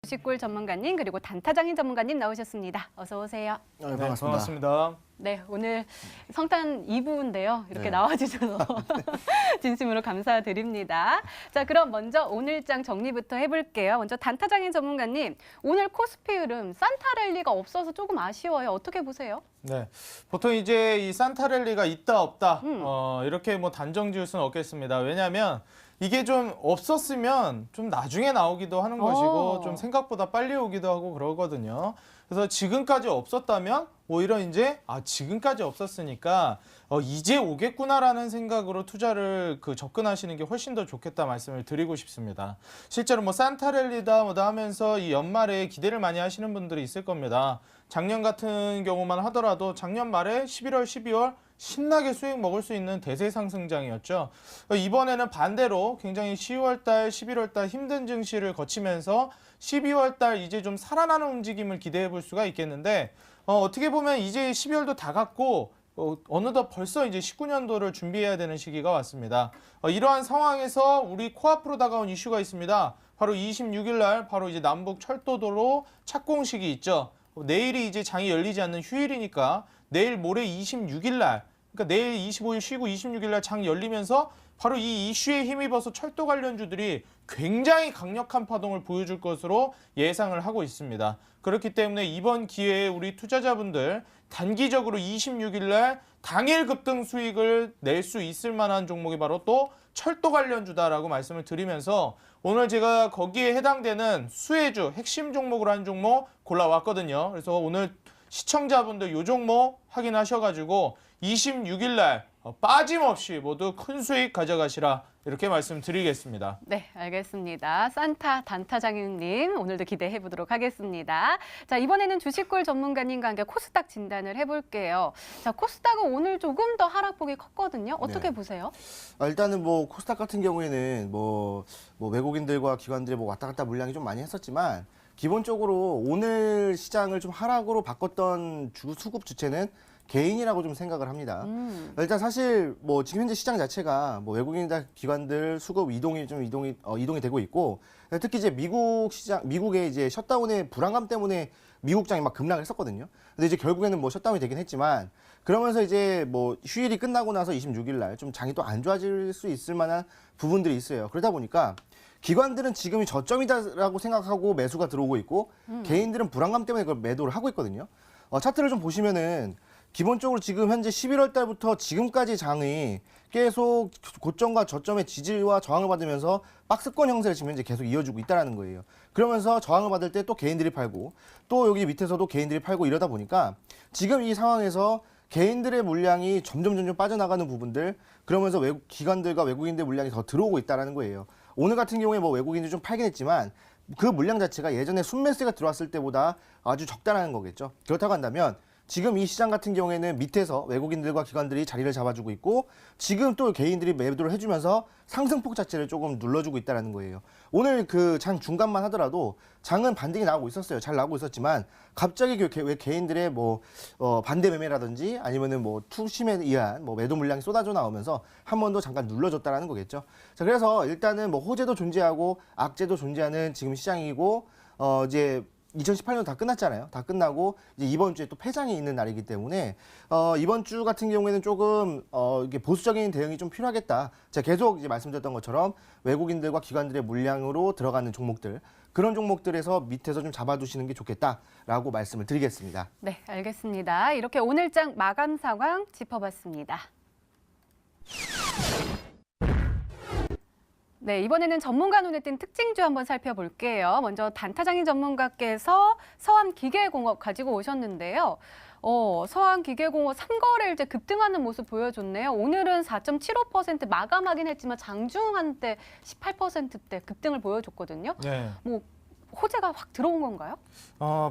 주식굴 전문가님 그리고 단타장인 전문가님 나오셨습니다. 어서 오세요. 네, 반갑습니다. 네, 오늘 성탄 2부인데요. 이렇게 네. 나와주셔서 진심으로 감사드립니다. 자, 그럼 먼저 오늘장 정리부터 해볼게요. 먼저 단타장인 전문가님, 오늘 코스피 흐름 산타랠리가 없어서 조금 아쉬워요. 어떻게 보세요? 네, 보통 이제 이 산타랠리가 있다 없다 이렇게 뭐 단정 지을 수는 없겠습니다. 왜냐하면 이게 좀 없었으면 좀 나중에 나오기도 하는 것이고 좀 생각보다 빨리 오기도 하고 그러거든요. 그래서 지금까지 없었다면 오히려 이제 지금까지 없었으니까 이제 오겠구나라는 생각으로 투자를 접근하시는 게 훨씬 더 좋겠다 말씀을 드리고 싶습니다. 실제로 뭐 산타랠리다 뭐다 하면서 이 연말에 기대를 많이 하시는 분들이 있을 겁니다. 작년 같은 경우만 하더라도 작년 말에 11월, 12월 신나게 수익 먹을 수 있는 대세 상승장이었죠. 이번에는 반대로 굉장히 10월 달, 11월 달 힘든 증시를 거치면서 12월 달 이제 좀 살아나는 움직임을 기대해 볼 수가 있겠는데 어떻게 보면 이제 12월도 다 갔고 어느덧 벌써 이제 19년도를 준비해야 되는 시기가 왔습니다. 이러한 상황에서 우리 코앞으로 다가온 이슈가 있습니다. 바로 26일 날 바로 이제 남북 철도도로 착공식이 있죠. 내일이 이제 장이 열리지 않는 휴일이니까 내일 모레 26일 날, 그러니까 내일 25일 쉬고 26일 날 장 열리면서 바로 이 이슈에 힘입어서 철도 관련주들이 굉장히 강력한 파동을 보여줄 것으로 예상을 하고 있습니다. 그렇기 때문에 이번 기회에 우리 투자자분들 단기적으로 26일 날 당일 급등 수익을 낼 수 있을 만한 종목이 바로 또 철도 관련주다라고 말씀을 드리면서 오늘 제가 거기에 해당되는 수혜주 핵심 종목으로 한 종목 골라왔거든요. 그래서 오늘 시청자분들 요 종목 확인하셔가지고 26일 날 빠짐없이 모두 큰 수익 가져가시라 이렇게 말씀드리겠습니다. 네, 알겠습니다. 산타 단타장님 오늘도 기대해 보도록 하겠습니다. 자, 이번에는 주식굴 전문가님과 함께 코스닥 진단을 해볼게요. 자, 코스닥은 오늘 조금 더 하락폭이 컸거든요. 어떻게 보세요? 일단은 뭐 코스닥 같은 경우에는 뭐 외국인들과 기관들의 뭐 왔다 갔다 물량이 좀 많이 했었지만 기본적으로 오늘 시장을 좀 하락으로 바꿨던 수급 주체는 개인이라고 좀 생각을 합니다. 일단 사실 뭐 지금 현재 시장 자체가 뭐 외국인이나 기관들 수급 이동이 되고 있고 특히 이제 미국 시장, 미국의 이제 셧다운의 불안감 때문에 미국장이 막 급락을 했었거든요. 근데 이제 결국에는 뭐 셧다운이 되긴 했지만 그러면서 이제 뭐 휴일이 끝나고 나서 26일 날 좀 장이 또 안 좋아질 수 있을 만한 부분들이 있어요. 그러다 보니까 기관들은 지금이 저점이다라고 생각하고 매수가 들어오고 있고 개인들은 불안감 때문에 그걸 매도를 하고 있거든요. 차트를 좀 보시면은 기본적으로 지금 현재 11월 달부터 지금까지 장이 계속 고점과 저점의 지지와 저항을 받으면서 박스권 형태를 지금 현재 계속 이어주고 있다는 거예요. 그러면서 저항을 받을 때 또 개인들이 팔고 또 여기 밑에서도 개인들이 팔고 이러다 보니까 지금 이 상황에서 개인들의 물량이 점점 빠져나가는 부분들 그러면서 기관들과 외국인들 물량이 더 들어오고 있다는 거예요. 오늘 같은 경우에 뭐 외국인들이 좀 팔긴 했지만 그 물량 자체가 예전에 순매수가 들어왔을 때보다 아주 적다라는 거겠죠. 그렇다고 한다면 지금 이 시장 같은 경우에는 밑에서 외국인들과 기관들이 자리를 잡아주고 있고 지금 또 개인들이 매도를 해주면서 상승폭 자체를 조금 눌러주고 있다는 거예요. 오늘 그 장 중간만 하더라도 장은 반등이 나오고 있었어요. 잘 나오고 있었지만 갑자기 왜 개인들의 뭐 반대 매매라든지 아니면은 뭐 투심에 의한 뭐 매도 물량이 쏟아져 나오면서 한 번 더 잠깐 눌러줬다라는 거겠죠. 자, 그래서 일단은 뭐 호재도 존재하고 악재도 존재하는 지금 시장이고 이제 2018년 다 끝났잖아요. 다 끝나고 이제 이번 주에 또 폐장이 있는 날이기 때문에 이번 주 같은 경우에는 조금 이게 보수적인 대응이 좀 필요하겠다. 제가 계속 이제 말씀드렸던 것처럼 외국인들과 기관들의 물량으로 들어가는 종목들 그런 종목들에서 밑에서 좀 잡아두시는 게 좋겠다라고 말씀을 드리겠습니다. 네, 알겠습니다. 이렇게 오늘장 마감 상황 짚어봤습니다. 네, 이번에는 전문가 눈에 띈 특징주 한번 살펴볼게요. 먼저 단타장인 전문가께서 서암기계공업 가지고 오셨는데요. 서암기계공업 3거래일째 급등하는 모습 보여줬네요. 오늘은 4.75% 마감하긴 했지만 장중한때 18%대 급등을 보여줬거든요. 네. 뭐 호재가 확 들어온 건가요?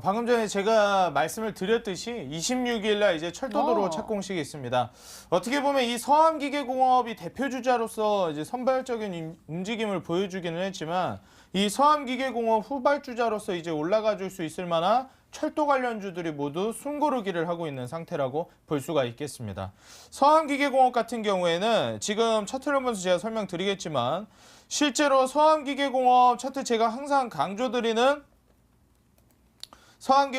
방금 전에 제가 말씀을 드렸듯이 26일 날 이제 철도도로 착공식이 있습니다. 어떻게 보면 이 서암기계공업이 대표주자로서 이제 선발적인 움직임을 보여주기는 했지만 이 서암기계공업 후발주자로서 이제 올라가 줄 수 있을 만한 철도 관련주들이 모두 숨고르기를 하고 있는 상태라고 볼 수가 있겠습니다. 서암기계공업 같은 경우에는 지금 차트를 보면서 제가 설명드리겠지만 실제로 서암기계공업 차트 제가 항상 강조드리는 서한기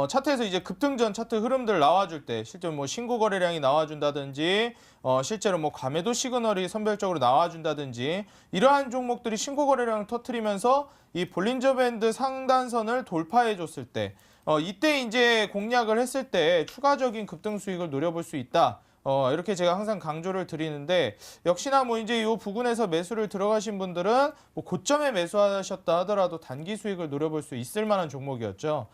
차트에서 이제 급등전 차트 흐름들 나와줄 때 실제로 뭐 신고 거래량이 나와준다든지 실제로 뭐 과매도 시그널이 선별적으로 나와준다든지 이러한 종목들이 신고 거래량을 터뜨리면서 이 볼린저 밴드 상단선을 돌파해줬을 때 이때 이제 공략을 했을 때 추가적인 급등 수익을 노려볼 수 있다. 이렇게 제가 항상 강조를 드리는데 역시나 뭐 이제 이 부근에서 매수를 들어가신 분들은 뭐 고점에 매수하셨다 하더라도 단기 수익을 노려볼 수 있을 만한 종목이었죠.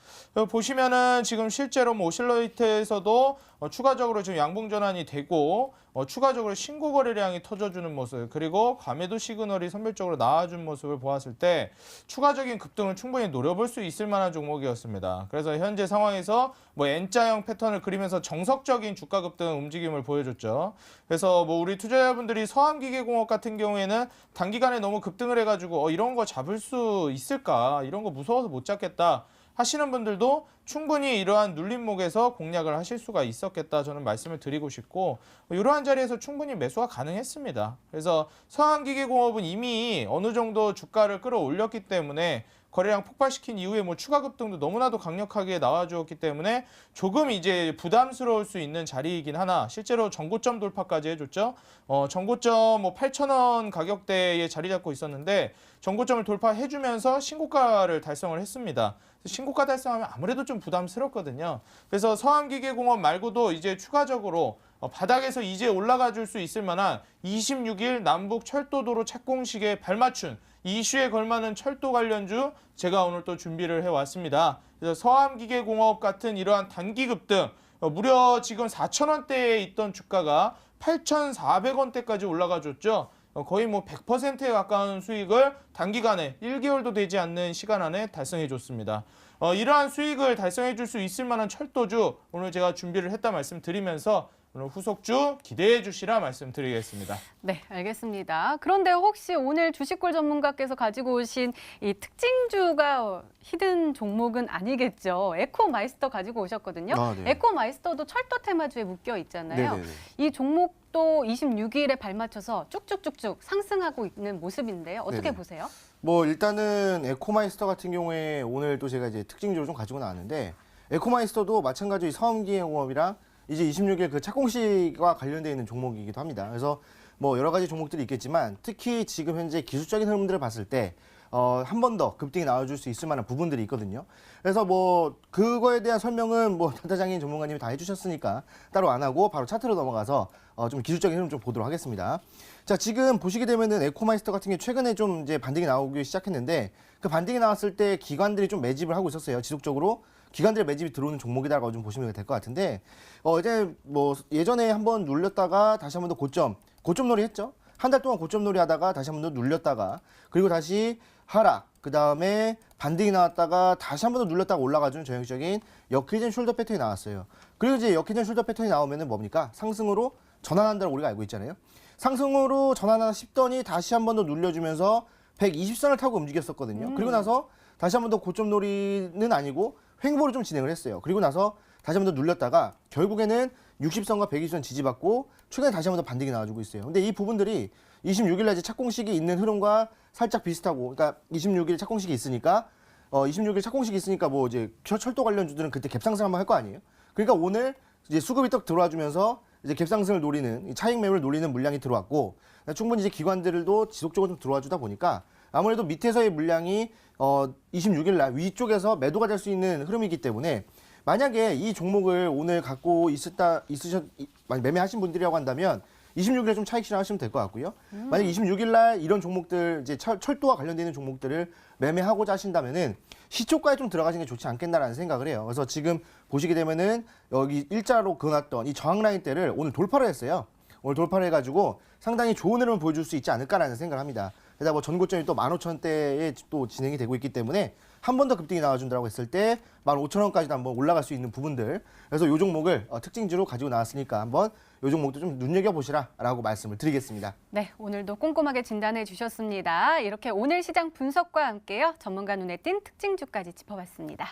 보시면은 지금 실제로 뭐 오실러이트에서도 추가적으로 지금 양봉 전환이 되고 추가적으로 신고 거래량이 터져주는 모습 그리고 과매도 시그널이 선별적으로 나와준 모습을 보았을 때 추가적인 급등을 충분히 노려볼 수 있을 만한 종목이었습니다. 그래서 현재 상황에서 뭐 N자형 패턴을 그리면서 정석적인 주가 급등 움직임을 보여줬죠. 그래서 뭐 우리 투자자분들이 서한기계공업 같은 경우에는 단기간에 너무 급등을 해가지고 이런 거 잡을 수 있을까? 이런 거 무서워서 못 잡겠다. 하시는 분들도 충분히 이러한 눌림목에서 공략을 하실 수가 있었겠다 저는 말씀을 드리고 싶고 이러한 자리에서 충분히 매수가 가능했습니다. 그래서 서한기계공업은 이미 어느 정도 주가를 끌어올렸기 때문에 거래량 폭발시킨 이후에 뭐 추가 급등도 너무나도 강력하게 나와주었기 때문에 조금 이제 부담스러울 수 있는 자리이긴 하나 실제로 전고점 돌파까지 해줬죠. 전고점 뭐 8,000원 가격대에 자리 잡고 있었는데 전고점을 돌파해주면서 신고가를 달성을 했습니다. 신고가 달성하면 아무래도 좀 부담스럽거든요. 그래서 서한기계공업 말고도 이제 추가적으로 바닥에서 이제 올라가 줄 수 있을 만한 26일 남북 철도도로 착공식에 발맞춘 이슈에 걸맞는 철도 관련주 제가 오늘 또 준비를 해왔습니다. 그래서 서한기계공업 같은 이러한 단기 급등 무려 지금 4,000원대에 있던 주가가 8,400원대까지 올라가 줬죠. 거의 뭐 100%에 가까운 수익을 단기간에 1개월도 되지 않는 시간 안에 달성해 줬습니다. 이러한 수익을 달성해 줄 수 있을 만한 철도주 오늘 제가 준비를 했다 말씀드리면서 오늘 후속주 기대해 주시라 말씀드리겠습니다. 네, 알겠습니다. 그런데 혹시 오늘 주식골 전문가께서 가지고 오신 이 특징주가 히든 종목은 아니겠죠? 에코마이스터 가지고 오셨거든요. 네. 에코마이스터도 철도 테마주에 묶여 있잖아요. 네네네. 이 종목도 26일에 발맞춰서 쭉쭉쭉쭉 상승하고 있는 모습인데요. 어떻게 네네. 보세요? 뭐 일단은 에코마이스터 같은 경우에 오늘 또 제가 이제 특징적으로 좀 가지고 나왔는데 에코마이스터도 마찬가지로 서한기계공업이랑 이제 26일 그 착공식과 관련되어 있는 종목이기도 합니다. 그래서 뭐 여러 가지 종목들이 있겠지만 특히 지금 현재 기술적인 흐름들을 봤을 때 한 번 더 급등이 나와줄 수 있을 만한 부분들이 있거든요. 그래서 뭐 그거에 대한 설명은 뭐 단타장인 전문가님이 다 해주셨으니까 따로 안 하고 바로 차트로 넘어가서 좀 기술적인 흐름 좀 보도록 하겠습니다. 자, 지금 보시게 되면은 에코마이스터 같은 게 최근에 좀 이제 반등이 나오기 시작했는데 그 반등이 나왔을 때 기관들이 좀 매집을 하고 있었어요. 지속적으로. 기관들의 매집이 들어오는 종목이다라고 좀 보시면 될 것 같은데 이제 뭐 예전에 한번 눌렸다가 다시 한번 더 고점놀이 했죠. 한 달 동안 고점놀이 하다가 다시 한번 더 눌렸다가 그리고 다시 하락 그 다음에 반등이 나왔다가 다시 한번 더 눌렸다가 올라가주는 전형적인 역회전 숄더 패턴이 나왔어요. 그리고 이제 역회전 숄더 패턴이 나오면은 뭡니까? 상승으로 전환한다고 우리가 알고 있잖아요. 상승으로 전환하나 싶더니 다시 한번 더 눌려주면서 120선을 타고 움직였었거든요. 그리고 나서 다시 한번 더 고점놀이는 아니고 횡보를 좀 진행을 했어요. 그리고 나서 다시 한번 더 눌렸다가 결국에는 60선과 120선 지지받고 최근에 다시 한번 더 반등이 나와주고 있어요. 근데 이 부분들이 26일날 이제 착공식이 있는 흐름과 살짝 비슷하고, 그러니까 26일 착공식이 있으니까 26일 착공식이 있으니까 뭐 이제 철도 관련주들은 그때 갭상승 한번 할 거 아니에요. 그러니까 오늘 이제 수급이 딱 들어와주면서 이제 갭상승을 노리는 차익 매물을 노리는 물량이 들어왔고 충분히 이제 기관들도 지속적으로 좀 들어와주다 보니까 아무래도 밑에서의 물량이 26일 날 위쪽에서 매도가 될 수 있는 흐름이기 때문에 만약에 이 종목을 오늘 갖고 매매하신 분들이라고 한다면 26일에 좀 차익 실현하시면 될 것 같고요. 만약 26일 날 이런 종목들 이제 철도와 관련되는 종목들을 매매하고자 하신다면은 시초가에 좀 들어가시는 게 좋지 않겠나라는 생각을 해요. 그래서 지금 보시게 되면은 여기 일자로 그어놨던 이 저항 라인대를 오늘 돌파를 했어요. 오늘 돌파를 해가지고 상당히 좋은 흐름을 보여줄 수 있지 않을까라는 생각을 합니다. 게다가 뭐 전고점이 또 15,000원대에 또 진행이 되고 있기 때문에 한 번 더 급등이 나와준다고 했을 때 15,000원까지도 한번 올라갈 수 있는 부분들. 그래서 이 종목을 특징주로 가지고 나왔으니까 한번 이 종목도 좀 눈여겨보시라라고 말씀을 드리겠습니다. 네, 오늘도 꼼꼼하게 진단해 주셨습니다. 이렇게 오늘 시장 분석과 함께요. 전문가 눈에 띈 특징주까지 짚어봤습니다.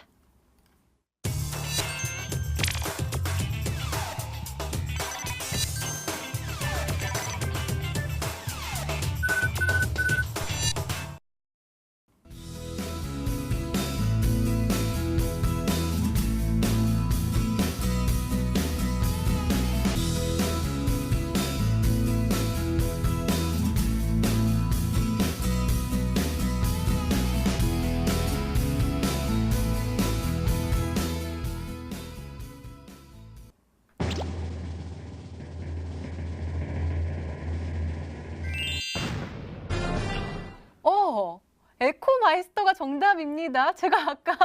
정답입니다. 제가 아까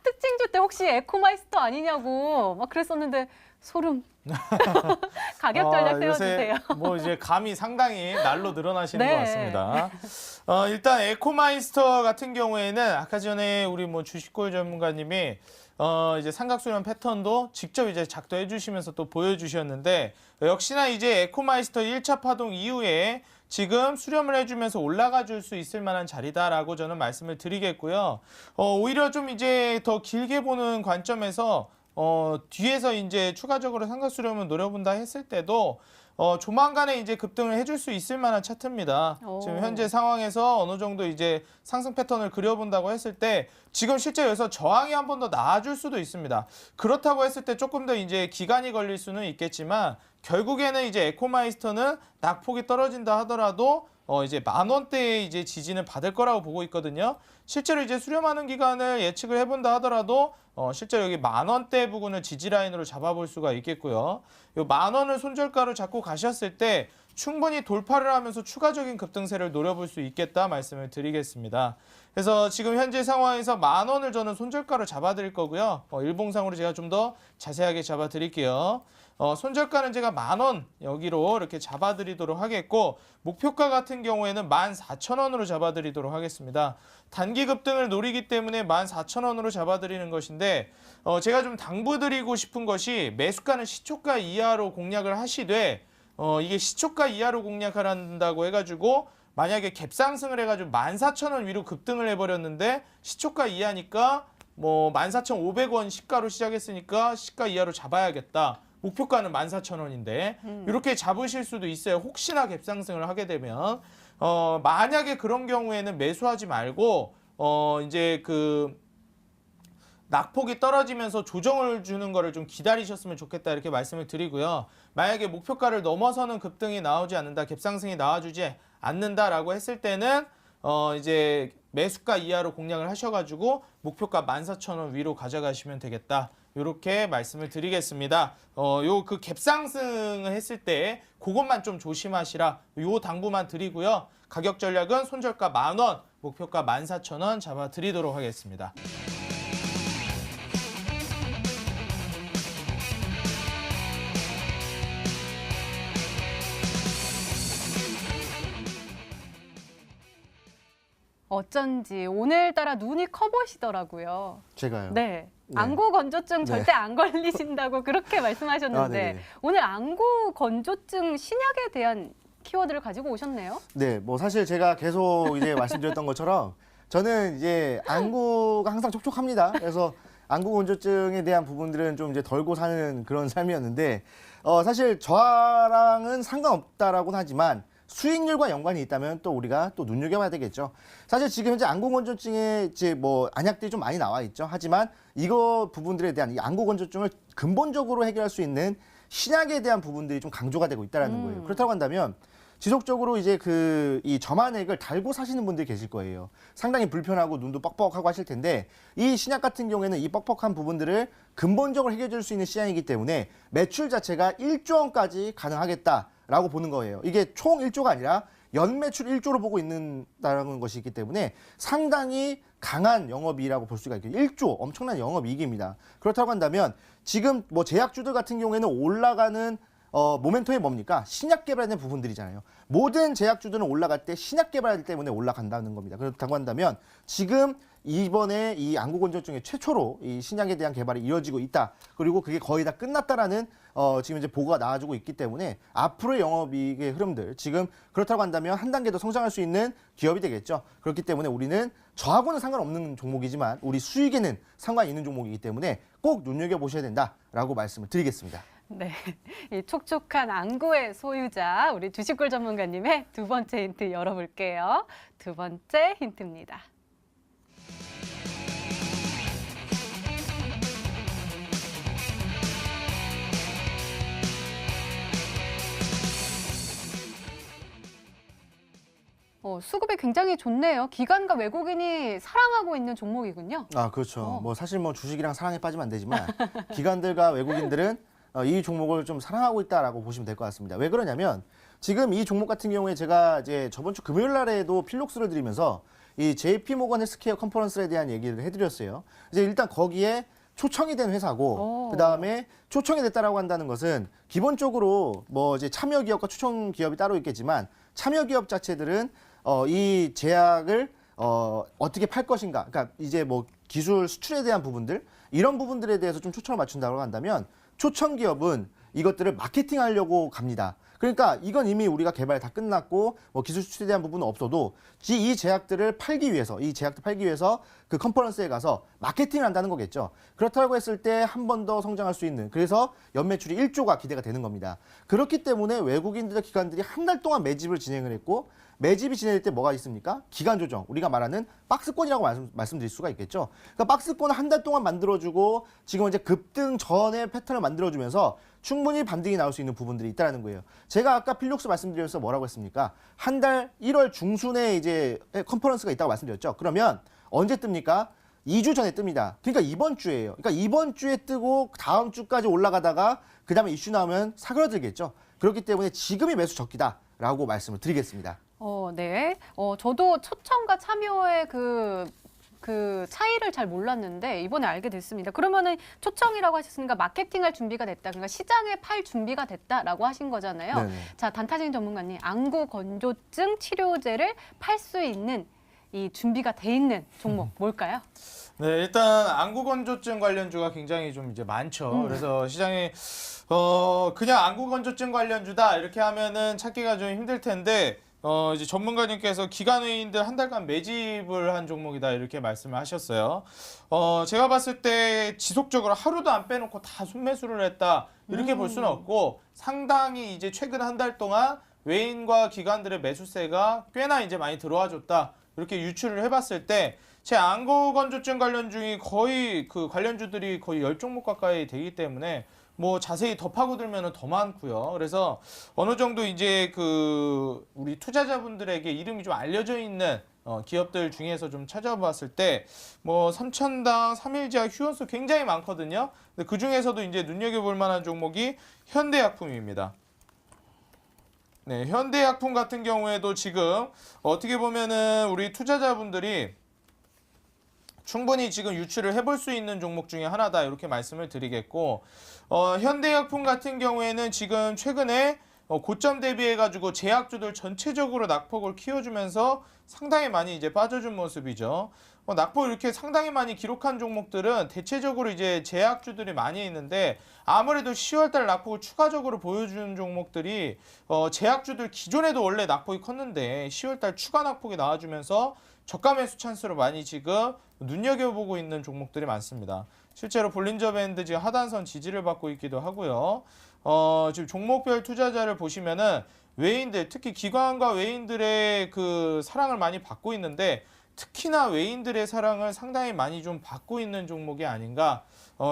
특징주 때 혹시 에코마이스터 아니냐고 막 그랬었는데 소름. 가격 전략 세워주세요. 요새 뭐 이제 감이 상당히 날로 늘어나시는 네. 것 같습니다. 일단 에코마이스터 같은 경우에는 아까 전에 우리 뭐 주식골 전문가님이 이제 삼각수렴 패턴도 직접 이제 작도해 주시면서 또 보여주셨는데 역시나 이제 에코마이스터 1차 파동 이후에 지금 수렴을 해주면서 올라가 줄 수 있을 만한 자리다라고 저는 말씀을 드리겠고요. 오히려 좀 이제 더 길게 보는 관점에서 뒤에서 이제 추가적으로 삼각수렴을 노려본다 했을 때도 조만간에 이제 급등을 해줄 수 있을 만한 차트입니다. 오. 지금 현재 상황에서 어느 정도 이제 상승 패턴을 그려본다고 했을 때 지금 실제 여기서 저항이 한 번 더 나아줄 수도 있습니다. 그렇다고 했을 때 조금 더 이제 기간이 걸릴 수는 있겠지만 결국에는 이제 에코마이스터는 낙폭이 떨어진다 하더라도 이제 10,000원대의 이제 지지는 받을 거라고 보고 있거든요. 실제로 이제 수렴하는 기간을 예측을 해본다 하더라도 실제로 여기 10,000원대 부근을 지지 라인으로 잡아볼 수가 있겠고요. 이 10,000원을 손절가로 잡고 가셨을 때 충분히 돌파를 하면서 추가적인 급등세를 노려볼 수 있겠다 말씀을 드리겠습니다. 그래서 지금 현재 상황에서 10,000원을 저는 손절가로 잡아드릴 거고요. 일봉상으로 제가 좀 더 자세하게 잡아드릴게요. 손절가는 제가 10,000원 여기로 이렇게 잡아드리도록 하겠고 목표가 같은 경우에는 14,000원으로 잡아드리도록 하겠습니다. 단기 급등을 노리기 때문에 14,000원으로 잡아드리는 것인데 제가 좀 당부드리고 싶은 것이 매수가는 시초가 이하로 공략을 하시되 이게 시초가 이하로 공략한다고 해가지고 만약에 갭상승을 해가지고 14,000원 위로 급등을 해버렸는데 시초가 이하니까 뭐 14,500원 시가로 시작했으니까 시가 이하로 잡아야겠다. 목표가는 14,000원인데 이렇게 잡으실 수도 있어요. 혹시나 갭상승을 하게 되면 만약에 그런 경우에는 매수하지 말고 이제 그 낙폭이 떨어지면서 조정을 주는 거를 좀 기다리셨으면 좋겠다 이렇게 말씀을 드리고요. 만약에 목표가를 넘어서는 급등이 나오지 않는다, 갭상승이 나와주지 않는다라고 했을 때는 이제 매수가 이하로 공략을 하셔가지고 목표가 14,000원 위로 가져가시면 되겠다. 이렇게 말씀을 드리겠습니다. 요 그 갭상승을 했을 때 그것만 좀 조심하시라. 요 당부만 드리고요. 가격 전략은 손절가 10,000원, 목표가 14,000원 잡아 드리도록 하겠습니다. 어쩐지 오늘따라 눈이 커 보이시더라고요. 제가요. 네. 네. 안구 건조증 네. 절대 안 걸리신다고 그렇게 말씀하셨는데 네네. 오늘 안구 건조증 신약에 대한 키워드를 가지고 오셨네요. 네, 뭐 사실 제가 계속 이제 말씀드렸던 것처럼 저는 이제 안구가 항상 촉촉합니다. 그래서 안구 건조증에 대한 부분들은 좀 이제 덜고 사는 그런 삶이었는데 사실 저랑은 상관없다라고는 하지만 수익률과 연관이 있다면 또 우리가 또 눈여겨봐야 되겠죠. 사실 지금 현재 안구 건조증에 이제 뭐 안약들이 좀 많이 나와 있죠. 하지만 이거 부분들에 대한 이 안구 건조증을 근본적으로 해결할 수 있는 신약에 대한 부분들이 좀 강조가 되고 있다라는 거예요. 그렇다고 한다면 지속적으로 이제 이 점안액을 달고 사시는 분들이 계실 거예요. 상당히 불편하고 눈도 뻑뻑하고 하실 텐데 이 신약 같은 경우에는 이 뻑뻑한 부분들을 근본적으로 해결해 줄 수 있는 시장이기 때문에 매출 자체가 1조 원까지 가능하겠다라고 보는 거예요. 이게 총 1조가 아니라 연매출 1조로 보고 있는다는 것이 있기 때문에 상당히 강한 영업이익이라고 볼 수가 있겠죠. 1조 엄청난 영업이익입니다. 그렇다고 한다면 지금 뭐 제약주들 같은 경우에는 올라가는 모멘텀이 뭡니까? 신약 개발하는 부분들이잖아요. 모든 제약주들은 올라갈 때 신약 개발 때문에 올라간다는 겁니다. 그렇다고 한다면 지금 이번에 이 안구 건조증의 최초로 이 신약에 대한 개발이 이어지고 있다. 그리고 그게 거의 다 끝났다라는 지금 이제 보고가 나와주고 있기 때문에 앞으로의 영업이익의 흐름들 지금 그렇다고 한다면 한 단계 더 성장할 수 있는 기업이 되겠죠. 그렇기 때문에 우리는 저하고는 상관없는 종목이지만 우리 수익에는 상관이 있는 종목이기 때문에 꼭 눈여겨보셔야 된다라고 말씀을 드리겠습니다. 네, 이 촉촉한 안구의 소유자 우리 주식골 전문가님의 두 번째 힌트 열어볼게요. 두 번째 힌트입니다. 수급이 굉장히 좋네요. 기관과 외국인이 사랑하고 있는 종목이군요. 아, 그렇죠. 뭐 사실 뭐 주식이랑 사랑에 빠지면 안 되지만 기관들과 외국인들은 이 종목을 좀 사랑하고 있다라고 보시면 될 것 같습니다. 왜 그러냐면 지금 이 종목 같은 경우에 제가 이제 저번 주 금요일 날에도 필록스를 드리면서 이 JP 모건 헬스케어 컨퍼런스에 대한 얘기를 해드렸어요. 이제 일단 거기에 초청이 된 회사고, 그다음에 초청이 됐다라고 한다는 것은 기본적으로 뭐 이제 참여 기업과 초청 기업이 따로 있겠지만 참여 기업 자체들은 이 제약을 어떻게 팔 것인가, 그러니까 이제 뭐 기술 수출에 대한 부분들 이런 부분들에 대해서 좀 초점을 맞춘다고 한다면 초청 기업은 이것들을 마케팅하려고 갑니다. 그러니까 이건 이미 우리가 개발 다 끝났고 뭐 기술 수출에 대한 부분은 없어도 이 제약들을 팔기 위해서 그 컨퍼런스에 가서 마케팅을 한다는 거겠죠. 그렇다고 했을 때 한 번 더 성장할 수 있는, 그래서 연매출이 1조가 기대가 되는 겁니다. 그렇기 때문에 외국인들 기관들이 한 달 동안 매집을 진행을 했고, 매집이 진행될 때 뭐가 있습니까? 기간 조정, 우리가 말하는 박스권이라고 말씀드릴 수가 있겠죠. 그러니까 박스권을 한 달 동안 만들어주고 지금 이제 급등 전의 패턴을 만들어주면서 충분히 반등이 나올 수 있는 부분들이 있다는 거예요. 제가 아까 필룩스 말씀드려서 뭐라고 했습니까? 한 달 1월 중순에 이제 컨퍼런스가 있다고 말씀드렸죠. 그러면 언제 뜹니까? 2주 전에 뜹니다. 그러니까 이번 주예요. 그러니까 이번 주에 뜨고 다음 주까지 올라가다가 그 다음에 이슈 나오면 사그러들겠죠. 그렇기 때문에 지금이 매수 적기다라고 말씀을 드리겠습니다. 네. 저도 초청과 참여의 그 차이를 잘 몰랐는데 이번에 알게 됐습니다. 그러면은 초청이라고 하셨으니까 마케팅할 준비가 됐다. 그러니까 시장에 팔 준비가 됐다라고 하신 거잖아요. 네네. 자, 단타진 전문가님, 안구 건조증 치료제를 팔 수 있는 이 준비가 돼 있는 종목 뭘까요? 네, 일단 안구 건조증 관련주가 굉장히 좀 이제 많죠. 그래서 시장에 그냥 안구 건조증 관련주다 이렇게 하면은 찾기가 좀 힘들 텐데 이제 전문가님께서 기관의인들 한 달간 매집을 한 종목이다 이렇게 말씀을 하셨어요. 제가 봤을 때 지속적으로 하루도 안 빼놓고 다 순매수를 했다 이렇게 볼 수는 없고, 상당히 이제 최근 한 달 동안 외인과 기관들의 매수세가 꽤나 이제 많이 들어와 줬다 이렇게 유추를 해봤을 때 제 안구 건조증 관련주이 거의 그 관련주들이 거의 10종목 가까이 되기 때문에 뭐 자세히 더 파고들면 더 많고요. 그래서 어느 정도 이제 그 우리 투자자분들에게 이름이 좀 알려져 있는 기업들 중에서 좀 찾아봤을 때 뭐 삼천당, 삼일제약, 휴원수 굉장히 많거든요. 근데 그 중에서도 이제 눈여겨볼 만한 종목이 현대약품입니다. 네, 현대약품 같은 경우에도 지금 어떻게 보면은 우리 투자자분들이 충분히 지금 유추를 해볼 수 있는 종목 중에 하나다 이렇게 말씀을 드리겠고, 현대약품 같은 경우에는 지금 최근에 고점 대비해가지고 제약주들 전체적으로 낙폭을 키워주면서 상당히 많이 이제 빠져준 모습이죠. 낙폭 이렇게 상당히 많이 기록한 종목들은 대체적으로 이제 제약주들이 많이 있는데, 아무래도 10월달 낙폭을 추가적으로 보여주는 종목들이 제약주들 기존에도 원래 낙폭이 컸는데 10월달 추가 낙폭이 나와주면서 저가 매수 찬스로 많이 지금 눈여겨보고 있는 종목들이 많습니다. 실제로 볼린저 밴드 지금 하단선 지지를 받고 있기도 하고요. 지금 종목별 투자자를 보시면은 외인들, 특히 기관과 외인들의 그 사랑을 많이 받고 있는데, 특히나 외인들의 사랑을 상당히 많이 좀 받고 있는 종목이 아닌가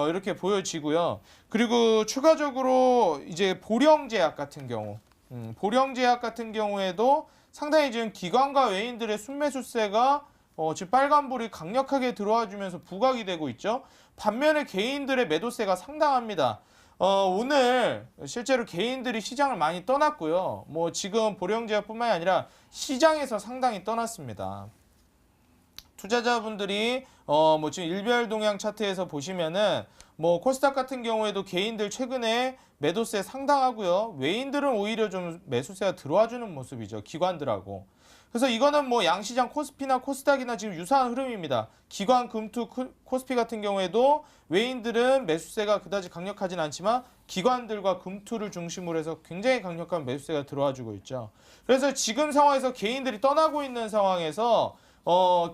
이렇게 보여지고요. 그리고 추가적으로 이제 보령제약 같은 경우, 보령제약 같은 경우에도 상당히 지금 기관과 외인들의 순매수세가 지금 빨간불이 강력하게 들어와 주면서 부각이 되고 있죠. 반면에 개인들의 매도세가 상당합니다. 오늘 실제로 개인들이 시장을 많이 떠났고요. 뭐 지금 보령제약뿐만이 아니라 시장에서 상당히 떠났습니다. 투자자분들이 뭐 지금 일별 동향 차트에서 보시면은 뭐 코스닥 같은 경우에도 개인들 최근에 매도세 상당하고요. 외인들은 오히려 좀 매수세가 들어와주는 모습이죠. 기관들하고. 그래서 이거는 뭐 양시장 코스피나 코스닥이나 지금 유사한 흐름입니다. 기관, 금투, 코스피 같은 경우에도 외인들은 매수세가 그다지 강력하진 않지만 기관들과 금투를 중심으로 해서 굉장히 강력한 매수세가 들어와주고 있죠. 그래서 지금 상황에서 개인들이 떠나고 있는 상황에서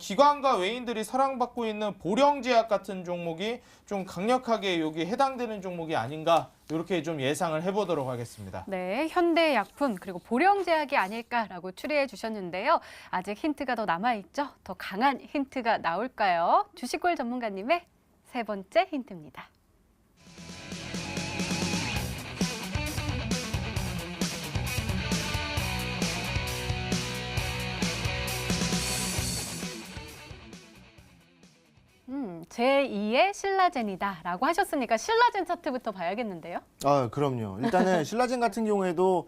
기관과 외인들이 사랑받고 있는 보령제약 같은 종목이 좀 강력하게 여기 해당되는 종목이 아닌가 이렇게 좀 예상을 해보도록 하겠습니다. 네, 현대약품 그리고 보령제약이 아닐까라고 추리해 주셨는데요. 아직 힌트가 더 남아있죠? 더 강한 힌트가 나올까요? 주식골 전문가님의 세 번째 힌트입니다. 제2의 신라젠이다라고 하셨으니까 신라젠 차트부터 봐야겠는데요. 그럼요. 일단은 신라젠 같은 경우에도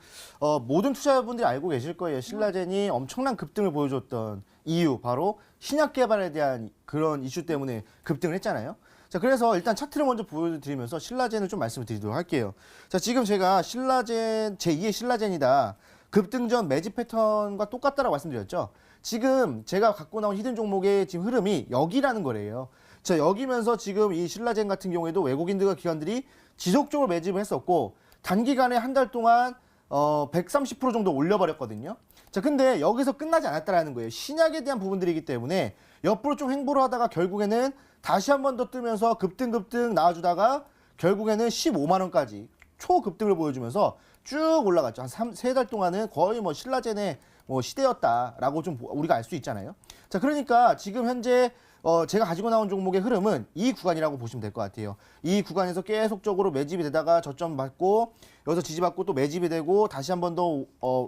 모든 투자자분들이 알고 계실 거예요. 신라젠이 엄청난 급등을 보여줬던 이유 바로 신약 개발에 대한 그런 이슈 때문에 급등을 했잖아요. 자, 그래서 일단 차트를 먼저 보여드리면서 신라젠을 좀 말씀을 드리도록 할게요. 자, 지금 제가 신라젠 제2의 신라젠이다. 급등 전 매집 패턴과 똑같다라고 말씀드렸죠. 지금 제가 갖고 나온 히든 종목의 지금 흐름이 여기라는 거래요. 자, 여기면서 지금 이 신라젠 같은 경우에도 외국인들과 기관들이 지속적으로 매집을 했었고 단기간에 한 달 동안 130% 정도 올려버렸거든요. 자, 근데 여기서 끝나지 않았다라는 거예요. 신약에 대한 부분들이기 때문에 옆으로 좀 횡보를 하다가 결국에는 다시 한 번 더 뜨면서 급등 나와주다가 결국에는 15만 원까지 초급등을 보여주면서 쭉 올라갔죠. 한 3달 동안은 거의 뭐 신라젠의 뭐 시대였다라고 좀 우리가 알 수 있잖아요. 자, 그러니까 지금 현재 제가 가지고 나온 종목의 흐름은 이 구간이라고 보시면 될 것 같아요. 이 구간에서 계속적으로 매집이 되다가 저점 받고 여기서 지지받고 또 매집이 되고 다시 한 번 더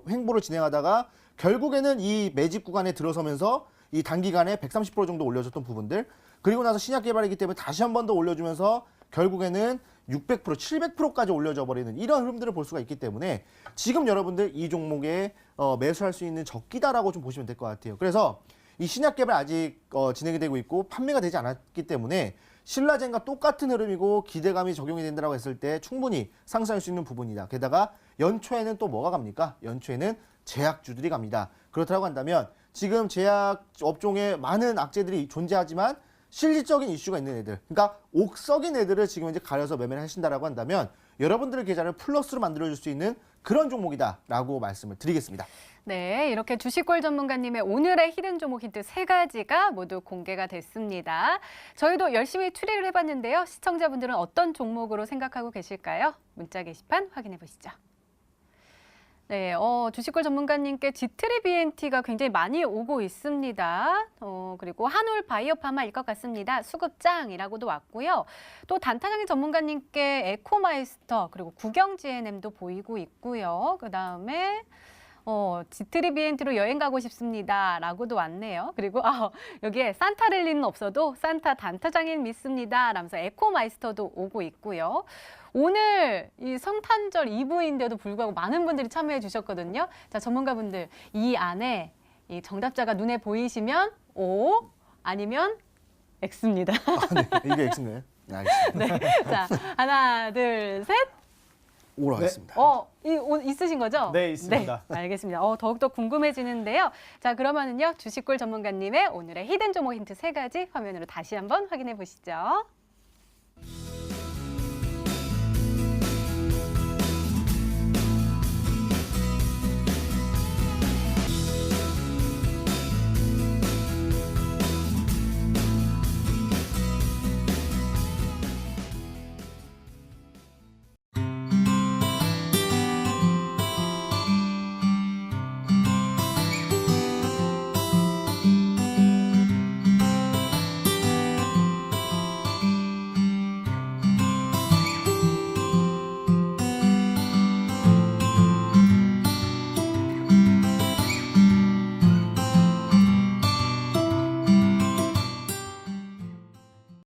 횡보를 진행하다가 결국에는 이 매집 구간에 들어서면서 이 단기간에 130% 정도 올려줬던 부분들 그리고 나서 신약 개발이기 때문에 다시 한 번 더 올려주면서 결국에는 600%, 700%까지 올려져 버리는 이런 흐름들을 볼 수가 있기 때문에 지금 여러분들 이 종목에 매수할 수 있는 적기다라고 좀 보시면 될 것 같아요. 그래서 이 신약 개발 아직 진행이 되고 있고 판매가 되지 않았기 때문에 신라젠과 똑같은 흐름이고 기대감이 적용이 된다고 했을 때 충분히 상승할 수 있는 부분이다. 게다가 연초에는 또 뭐가 갑니까? 연초에는 제약주들이 갑니다. 그렇다고 한다면 지금 제약 업종에 많은 악재들이 존재하지만 실질적인 이슈가 있는 애들, 그러니까 옥석인 애들을 지금 이제 가려서 매매를 하신다라고 한다면 여러분들의 계좌를 플러스로 만들어줄 수 있는 그런 종목이다라고 말씀을 드리겠습니다. 네, 이렇게 주식골 전문가님의 오늘의 히든 종목 힌트 3가지가 모두 공개가 됐습니다. 저희도 열심히 추리를 해봤는데요. 시청자분들은 어떤 종목으로 생각하고 계실까요? 문자 게시판 확인해 보시죠. 네, 주식골 전문가님께 지트리 BNT가 굉장히 많이 오고 있습니다. 그리고 한올 바이오파마일 것 같습니다. 수급장이라고도 왔고요. 또 단타장인 전문가님께 에코마이스터 그리고 구경 GNM도 보이고 있고요. 그 다음에 지트리 BNT로 여행 가고 싶습니다. 라고도 왔네요. 그리고 여기에 산타랠리는 없어도 산타 단타장인 믿습니다. 라면서 에코마이스터도 오고 있고요. 오늘 이 성탄절 2부인데도 불구하고 많은 분들이 참여해 주셨거든요. 자, 전문가분들 이 안에 이 정답자가 눈에 보이시면 O 아니면 X입니다. 네, 이게 X인가요? 네, 알겠습니다. 네. 자, 하나, 둘, 셋. 오로 하겠습니다. 있으신 거죠? 네, 있습니다. 네, 알겠습니다. 더욱더 궁금해지는데요. 자, 그러면은요, 주식골 전문가님의 오늘의 히든 종목 힌트 3가지 화면으로 다시 한번 확인해 보시죠.